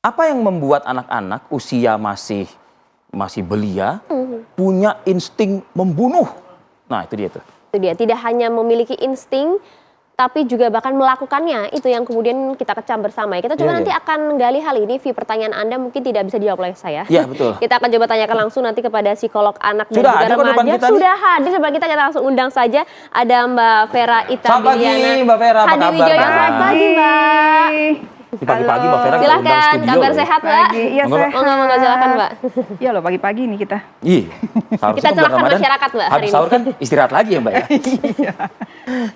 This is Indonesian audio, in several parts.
Apa yang membuat anak-anak usia masih belia punya insting membunuh? Nah, itu dia tuh. Itu dia, tidak hanya memiliki insting, tapi juga bahkan melakukannya. Itu yang kemudian kita kecam bersama ya. Kita coba nanti akan gali hal ini, Vi. Pertanyaan Anda mungkin tidak bisa dijawab oleh saya. Iya, betul. Kita akan coba tanyakan langsung nanti kepada psikolog anak dan Sudah juga hadir remaja. kita Sudah hadir depan kita langsung undang saja. Ada Mbak Vera Ita Selamat pagi, Mbak Vera. Apa Hadi kabar? Wijoyo. Selamat pagi, Mbak. Pagi-pagi Mbak Vera Silahkan, undang studio kabar loh. sehat, Mbak? Iya, sehat. Monggo, silakan, Mbak. Iya loh, pagi-pagi nih kita. Iya. Kita celahkan masyarakat, Mbak, hari Habis ini. sahur kan istirahat lagi ya, Mbak ya?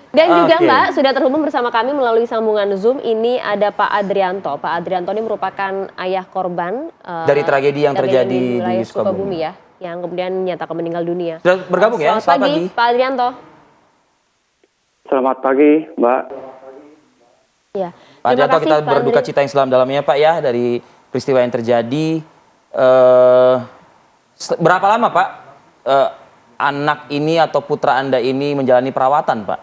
Dan juga Oke. Mbak, sudah terhubung bersama kami melalui sambungan Zoom. Ini ada Pak Adrianto. Pak Adrianto ini merupakan ayah korban Dari tragedi yang terjadi di wilayah Sukabumi ya, yang kemudian dinyatakan meninggal dunia. Sudah bergabung ya? Selamat pagi, Pak Adrianto. Selamat pagi, Mbak. Ya. Pak Terima Adrianto, kasih, kita Pak berduka Adri. cita yang sedalam-dalamnya Pak ya dari peristiwa yang terjadi. Berapa lama Pak anak ini atau putra Anda ini menjalani perawatan Pak?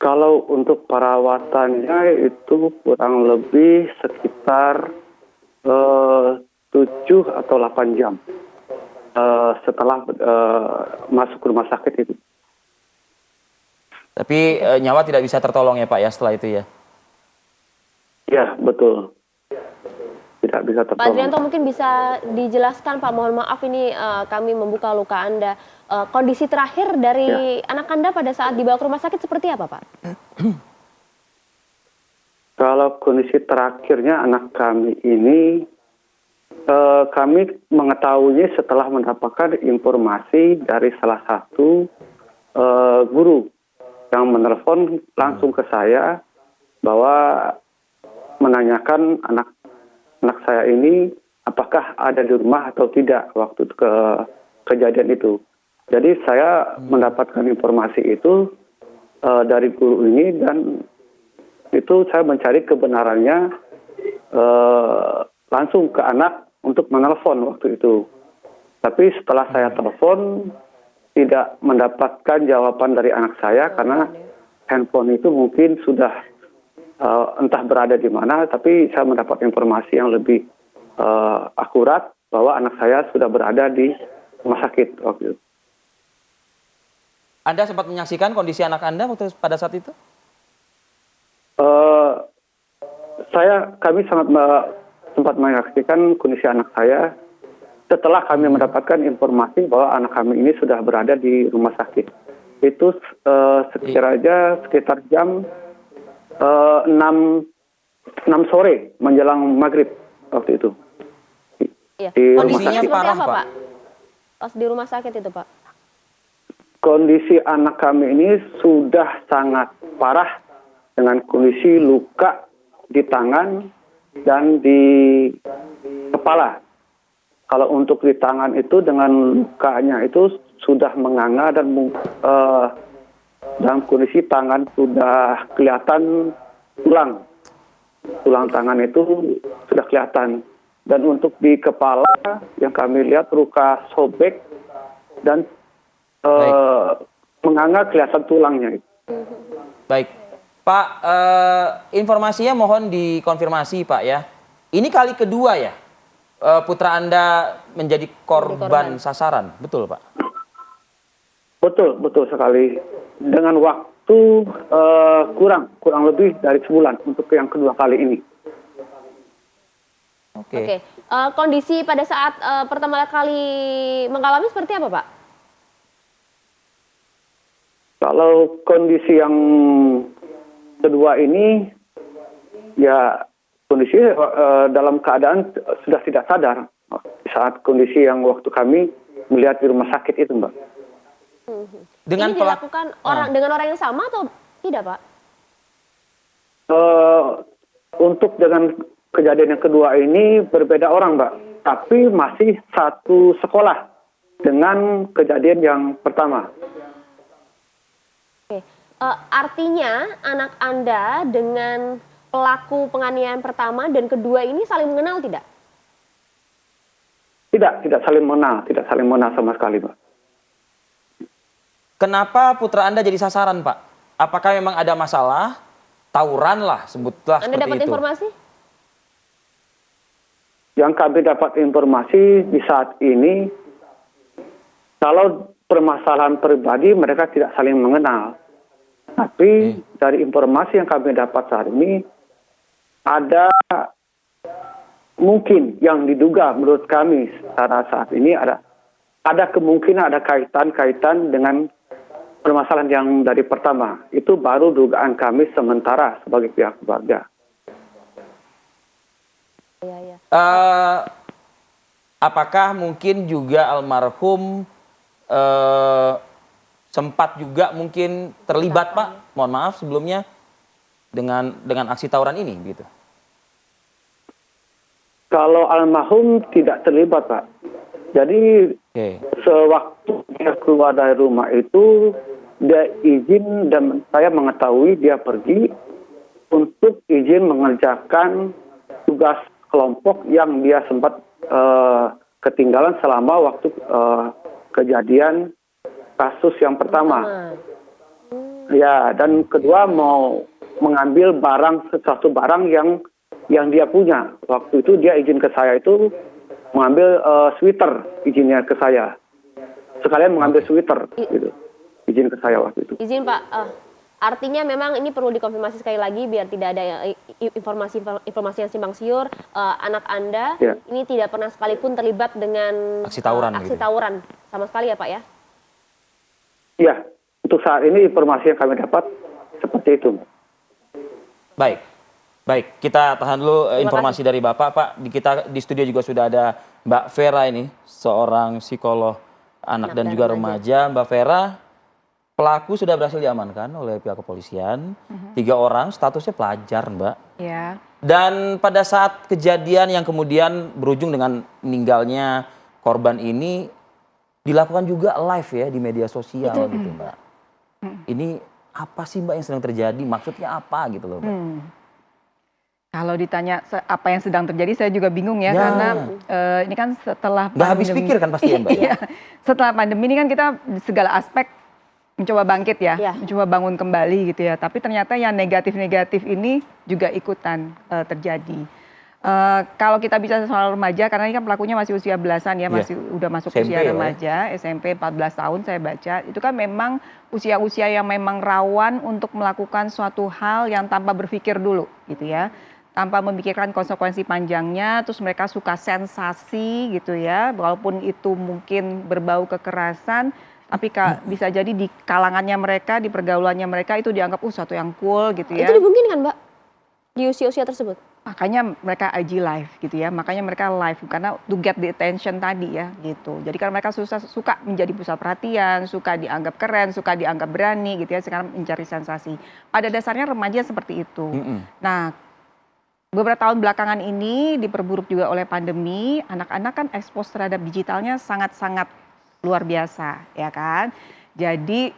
Kalau untuk perawatannya itu kurang lebih sekitar 7 atau 8 jam setelah masuk ke rumah sakit itu. Tapi nyawa tidak bisa tertolong ya Pak ya setelah itu ya? Ya, betul. Tidak bisa Pak Adrianto tertolong. mungkin bisa dijelaskan Pak, mohon maaf ini kami membuka luka Anda. Kondisi terakhir dari anak Anda pada saat dibawa ke rumah sakit seperti apa Pak? Kalau kondisi terakhirnya anak kami ini, kami mengetahuinya setelah mendapatkan informasi dari salah satu guru yang menelpon langsung ke saya bahwa menanyakan anak saya ini apakah ada di rumah atau tidak waktu kejadian itu. Jadi saya mendapatkan informasi itu dari guru ini dan itu saya mencari kebenarannya langsung ke anak untuk menelpon waktu itu. Tapi setelah saya telepon tidak mendapatkan jawaban dari anak saya karena handphone itu mungkin sudah entah berada di mana, tapi saya mendapat informasi yang lebih akurat bahwa anak saya sudah berada di rumah sakit waktu itu. Anda sempat menyaksikan kondisi anak Anda pada saat itu? Kami sempat menyaksikan kondisi anak saya setelah kami mendapatkan informasi bahwa anak kami ini sudah berada di rumah sakit. Itu sekitar jam 6 sore menjelang maghrib waktu itu. Iya. Di rumah Kondisinya sakit. seperti Parah, apa Pak? Pak? Pas di rumah sakit itu Pak? Kondisi anak kami ini sudah sangat parah dengan kondisi luka di tangan dan di kepala. Kalau untuk di tangan itu dengan lukanya itu sudah menganga dan dalam kondisi tangan sudah kelihatan tulang. Tulang tangan itu sudah kelihatan. Dan untuk di kepala yang kami lihat luka sobek dan menganga kelihatan tulangnya. Baik. Pak, informasinya mohon dikonfirmasi Pak ya. Ini kali kedua ya putra Anda menjadi korban sasaran, betul Pak? Betul sekali. Dengan waktu kurang lebih dari sebulan untuk yang kedua kali ini. Oke. Kondisi pada saat pertama kali mengalami seperti apa Pak? Kalau kondisi yang kedua ini, ya kondisi dalam keadaan sudah tidak sadar saat kondisi yang waktu kami melihat di rumah sakit itu, Mbak. Dengan ini dilakukan dengan orang yang sama atau tidak Pak? Untuk dengan kejadian yang kedua ini berbeda orang, Mbak. Tapi masih satu sekolah dengan kejadian yang pertama. Oke. Artinya anak Anda dengan pelaku penganiayaan pertama dan kedua ini saling mengenal tidak? Tidak saling mengenal sama sekali, Mbak. Kenapa putra Anda jadi sasaran Pak? Apakah memang ada masalah? tawuran lah, sebutlah Anda seperti dapat itu. informasi? Yang kami dapat informasi di saat ini, kalau permasalahan pribadi mereka tidak saling mengenal. Tapi dari informasi yang kami dapat saat ini, ada mungkin yang diduga menurut kami secara saat ini ada kemungkinan ada kaitan dengan permasalahan yang dari pertama. Itu baru dugaan kami sementara sebagai pihak keluarga. Iya. Apakah mungkin juga almarhum sempat juga mungkin terlibat, Pak? Mohon maaf sebelumnya dengan aksi tawuran ini, gitu. Kalau almarhum tidak terlibat, Pak. Jadi sewaktu dia keluar dari rumah itu, dia izin dan saya mengetahui dia pergi untuk izin mengerjakan tugas kelompok yang dia sempat ketinggalan selama waktu kejadian kasus yang pertama. Ya, dan kedua mau mengambil sesuatu barang yang dia punya. Waktu itu dia izin ke saya itu mengambil sweater, izinnya ke saya. Sekalian mengambil sweater, gitu. Izin ke saya waktu itu. Izin Pak, artinya memang ini perlu dikonfirmasi sekali lagi biar tidak ada informasi yang simpang siur. Anak Anda ini tidak pernah sekalipun terlibat dengan aksi tawuran, tawuran sama sekali ya Pak ya? Iya, untuk saat ini informasi yang kami dapat seperti itu. Baik, kita tahan dulu informasi dari Bapak, Pak. Kita di studio juga sudah ada Mbak Vera ini, seorang psikolog anak dan juga remaja. Mbak Vera, pelaku sudah berhasil diamankan oleh pihak kepolisian. 3 orang, statusnya pelajar, Mbak. Ya. Dan pada saat kejadian yang kemudian berujung dengan meninggalnya korban ini, dilakukan juga live ya di media sosial gitu, Mbak. Ini apa sih, Mbak, yang sedang terjadi? Maksudnya apa gitu loh, Mbak? Kalau ditanya apa yang sedang terjadi, saya juga bingung ya, karena ini kan setelah nggak habis pikir kan pasti ya, Mbak? Iya, setelah pandemi ini kan kita segala aspek mencoba bangkit ya, mencoba bangun kembali gitu ya. Tapi ternyata yang negatif-negatif ini juga ikutan terjadi. Kalau kita bicara soal remaja, karena ini kan pelakunya masih usia belasan ya, masih udah masuk SMP, usia remaja, SMP 14 tahun saya baca, itu kan memang usia-usia yang memang rawan untuk melakukan suatu hal yang tanpa berpikir dulu gitu ya. Tanpa memikirkan konsekuensi panjangnya, terus mereka suka sensasi gitu ya, walaupun itu mungkin berbau kekerasan, tapi bisa jadi di kalangannya mereka, di pergaulannya mereka itu dianggap suatu yang cool gitu ya. Itu dimungkinkan Mbak, di usia-usia tersebut? Makanya mereka IG live gitu ya, makanya mereka live karena to get the attention tadi ya gitu. Jadi kan mereka suka menjadi pusat perhatian, suka dianggap keren, suka dianggap berani gitu ya, sekarang mencari sensasi. Pada dasarnya remaja seperti itu. Nah, beberapa tahun belakangan ini diperburuk juga oleh pandemi, anak-anak kan ekspos terhadap digitalnya sangat-sangat luar biasa, ya kan? Jadi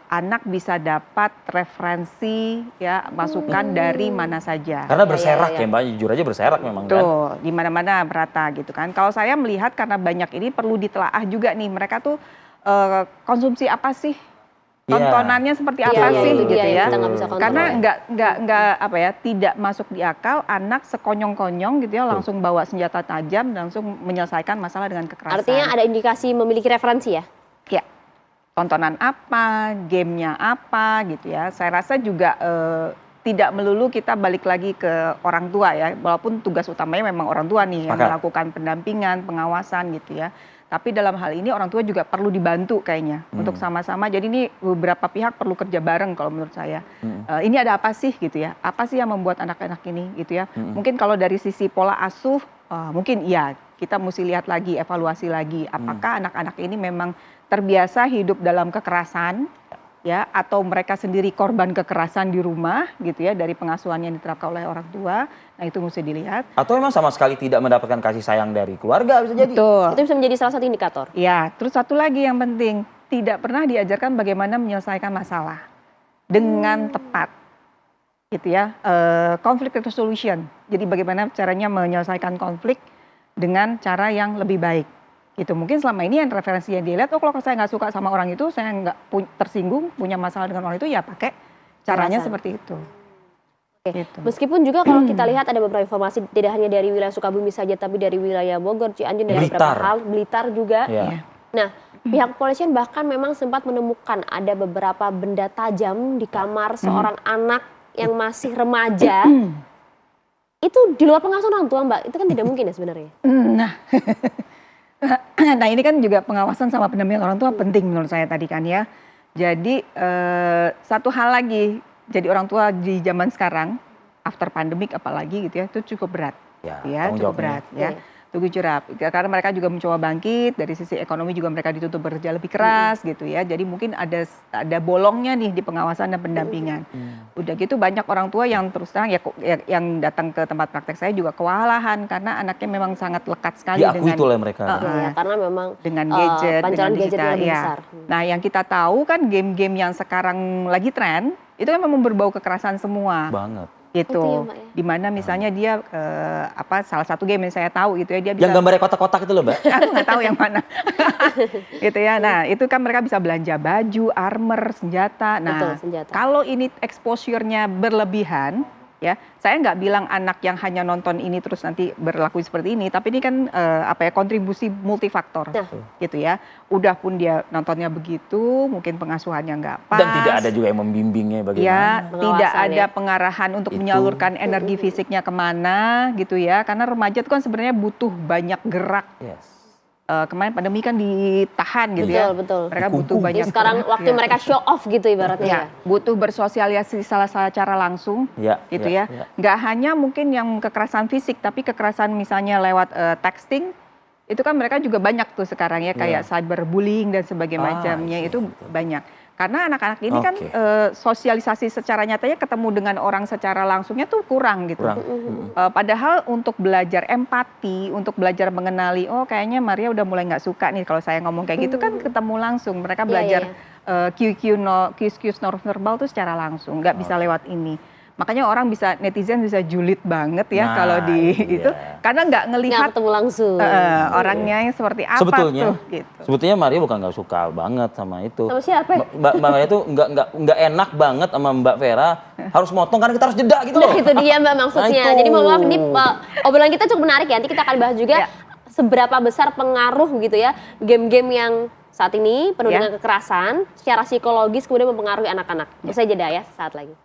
anak bisa dapat referensi ya, masukan dari mana saja. Karena berserak ya, Mbak, jujur aja berserak memang kan. Tuh, di mana-mana merata gitu kan. Kalau saya melihat karena banyak ini perlu ditelaah juga nih, mereka tuh konsumsi apa sih? Tontonannya seperti apa sih gitu ya? Karena nggak apa ya, tidak masuk di akal anak sekonyong-konyong gitu ya langsung bawa senjata tajam langsung menyelesaikan masalah dengan kekerasan. Artinya ada indikasi memiliki referensi ya? Ya, tontonan apa, gamenya apa gitu ya. Saya rasa juga tidak melulu kita balik lagi ke orang tua ya, walaupun tugas utamanya memang orang tua nih yang melakukan pendampingan, pengawasan gitu ya. Tapi dalam hal ini orang tua juga perlu dibantu kayaknya untuk sama-sama. Jadi ini beberapa pihak perlu kerja bareng kalau menurut saya. Ini ada apa sih gitu ya? Apa sih yang membuat anak-anak ini gitu ya? Mungkin kalau dari sisi pola asuh, mungkin iya kita mesti lihat lagi, evaluasi lagi. Apakah anak-anak ini memang terbiasa hidup dalam kekerasan? Ya, atau mereka sendiri korban kekerasan di rumah gitu ya dari pengasuhan yang diterapkan oleh orang tua. Nah, itu mesti dilihat. Atau memang sama sekali tidak mendapatkan kasih sayang dari keluarga bisa jadi. Betul. Itu bisa menjadi salah satu indikator. Ya, terus satu lagi yang penting, tidak pernah diajarkan bagaimana menyelesaikan masalah dengan tepat. Gitu ya. Conflict resolution. Jadi bagaimana caranya menyelesaikan konflik dengan cara yang lebih baik. Itu mungkin selama ini yang referensi yang dilihat, kalau saya nggak suka sama orang itu, saya nggak tersinggung, punya masalah dengan orang itu, ya pakai caranya seperti itu. Gitu. Meskipun juga kalau kita lihat ada beberapa informasi tidak hanya dari wilayah Sukabumi saja, tapi dari wilayah Bogor, Cianjur, dan beberapa hal, Blitar juga. Ya. Nah, pihak kepolisian bahkan memang sempat menemukan ada beberapa benda tajam di kamar seorang anak yang masih remaja. Itu di luar pengawasan orang tua, Mbak. Itu kan tidak mungkin ya sebenarnya. Nah, nah ini kan juga pengawasan sama pendampingan orang tua penting menurut saya tadi kan ya. Jadi satu hal lagi, jadi orang tua di zaman sekarang, after pandemic apalagi gitu ya, itu cukup berat. Ya, cukup berat ya. Tugu curap, karena mereka juga mencoba bangkit, dari sisi ekonomi juga mereka dituntut bekerja lebih keras gitu ya. Jadi mungkin ada bolongnya nih di pengawasan dan pendampingan. Udah gitu banyak orang tua yang terus terang ya yang datang ke tempat praktek saya juga kewalahan karena anaknya memang sangat lekat sekali diakui dengan itu oleh mereka. Ya, karena memang dengan gadget, pancaran dengan gadgetnya lebih ya. besar. Nah, yang kita tahu kan game-game yang sekarang lagi tren itu kan memang berbau kekerasan semua. Banget. Gitu. Itu ya, Mbak, ya. Dimana misalnya dia salah satu game yang saya tahu itu ya dia bisa Yang gambarnya kotak-kotak itu loh, Mbak. aku nggak tahu yang mana. Gitu ya. Nah, itu kan mereka bisa belanja baju, armor, senjata. Nah, Betul, senjata. kalau ini exposure-nya berlebihan, ya, saya nggak bilang anak yang hanya nonton ini terus nanti berlaku seperti ini, tapi ini kan kontribusi multifaktor, gitu ya. Udah pun dia nontonnya begitu, mungkin pengasuhannya nggak pas. Dan tidak ada juga yang membimbingnya bagaimana. Ya, Pengawasan tidak ya. ada pengarahan untuk menyalurkan energi fisiknya kemana, gitu ya. Karena remaja itu kan sebenarnya butuh banyak gerak. Yes. Kemarin pandemi kan ditahan gitu ya. Betul. Mereka butuh banyak. Jadi sekarang gerak, waktu ya. mereka show off gitu ibaratnya ya. Butuh bersosialisasi secara langsung, gitu ya. Nggak hanya mungkin yang kekerasan fisik, tapi kekerasan misalnya lewat texting, itu kan mereka juga banyak tuh sekarang ya, kayak cyberbullying dan sebagainya macamnya itu banyak. Karena anak-anak ini kan sosialisasi secara nyatanya ketemu dengan orang secara langsungnya tuh kurang gitu. Padahal untuk belajar empati, untuk belajar mengenali, oh kayaknya Maria udah mulai nggak suka nih kalau saya ngomong kayak gitu kan ketemu langsung. Mereka belajar cues nonverbal tuh secara langsung, nggak bisa lewat ini. Makanya orang netizen bisa julid banget ya kalau di itu karena nggak ngelihat ketemu langsung orangnya yang seperti apa tuh gitu. Sebetulnya Maria bukan nggak suka banget sama itu. Sama siapa ya? Mbak Maria tuh nggak enak banget sama Mbak Vera, harus motong karena kita harus jeda gitu loh. Nah, itu dia Mbak maksudnya. Nah, jadi mohon maaf ini obrolan kita cukup menarik ya. Nanti kita akan bahas juga seberapa besar pengaruh gitu ya game-game yang saat ini penuh dengan kekerasan secara psikologis kemudian mempengaruhi anak-anak. Usai jeda ya saat lagi.